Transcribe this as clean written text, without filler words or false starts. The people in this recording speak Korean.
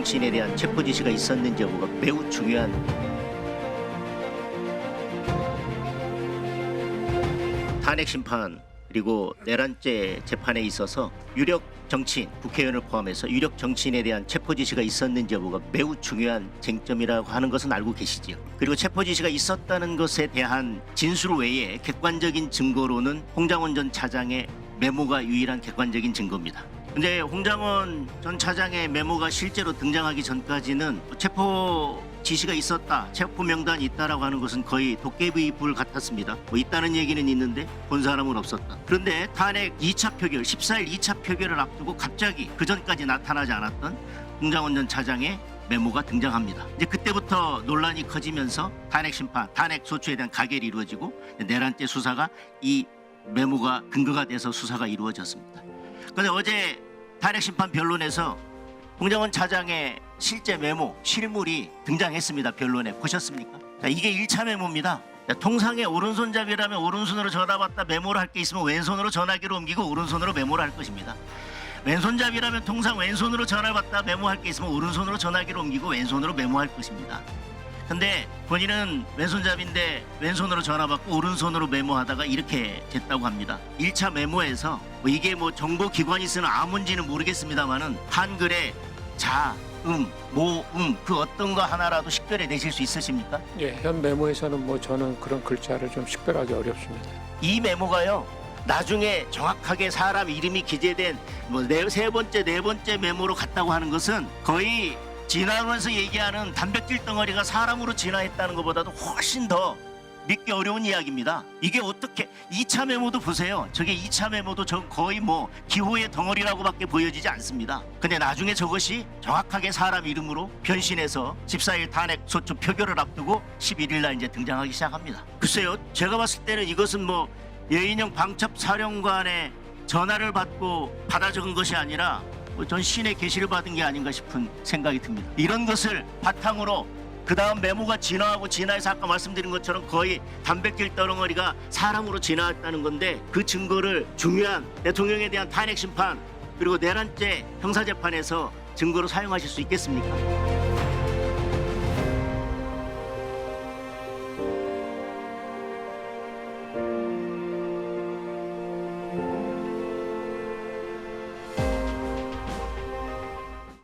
정치인에 대한 체포 지시가 있었는지 여부가 매우 중요한 탄핵 심판 그리고 내란죄 재판에 있어서 유력 정치인, 국회의원을 포함해서 유력 정치인에 대한 체포 지시가 있었는지 여부가 매우 중요한 쟁점이라고 하는 것은 알고 계시지요. 그리고 체포 지시가 있었다는 것에 대한 진술 외에 객관적인 증거로는 홍장원 전 차장의 메모가 유일한 객관적인 증거입니다. 근데 홍장원 전 차장의 메모가 실제로 등장하기 전까지는 체포 지시가 있었다, 체포 명단이 있다라고 하는 것은 거의 도깨비불 같았습니다. 뭐 있다는 얘기는 있는데 본 사람은 없었다. 그런데 탄핵 2차 표결, 14일 2차 표결을 앞두고 갑자기 그 전까지 나타나지 않았던 홍장원 전 차장의 메모가 등장합니다. 이제 그때부터 논란이 커지면서 탄핵 심판, 탄핵 소추에 대한 가결이 이루어지고 내란죄 수사가 이 메모가 근거가 돼서 수사가 이루어졌습니다. 그런데 어제 탄핵 심판 변론에서 홍장원 차장의 실제 메모, 실물이 등장했습니다. 변론에 보셨습니까? 자, 이게 1차 메모입니다. 자, 통상의 오른손잡이라면 오른손으로 전화 받다 메모를 할 게 있으면 왼손으로 전화기를 옮기고 오른손으로 메모를 할 것입니다. 왼손잡이라면 통상 왼손으로 전화를 받다 메모할 게 있으면 오른손으로 전화기를 옮기고 왼손으로 메모할 것입니다. 근데 본인은 왼손잡이인데 왼손으로 전화 받고 오른손으로 메모하다가 이렇게 됐다고 합니다. 1차 메모에서 이게 뭐 정보기관이 쓰는 암문지는 모르겠습니다만은 한글에 자, 모, 그 어떤 거 하나라도 식별해 내실 수 있으십니까? 예, 현 메모에서는 뭐 저는 그런 글자를 좀 식별하기 어렵습니다. 이 메모가요. 나중에 정확하게 사람 이름이 기재된 뭐 세 번째, 네 번째 메모로 갔다고 하는 것은 거의 진화하면서 얘기하는 단백질 덩어리가 사람으로 진화했다는 것보다도 훨씬 더 믿기 어려운 이야기입니다. 이게 어떻게 2차 메모도 보세요. 저게 2차 메모도 저 거의 뭐 기호의 덩어리라고밖에 보여지지 않습니다. 근데 나중에 저것이 정확하게 사람 이름으로 변신해서 14일 탄핵 소추 표결을 앞두고 11일 날 이제 등장하기 시작합니다. 글쎄요, 제가 봤을 때는 이것은 뭐 예인영 방첩사령관의 전화를 받고 받아 적은 것이 아니라 전 신의 계시를 받은 게 아닌가 싶은 생각이 듭니다. 이런 것을 바탕으로 그 다음 메모가 진화하고 진화해서 아까 말씀드린 것처럼 거의 단백질 덩어리가 사람으로 진화했다는 건데 그 증거를 중요한 대통령에 대한 탄핵 심판 그리고 내란죄 형사재판에서 증거로 사용하실 수 있겠습니까?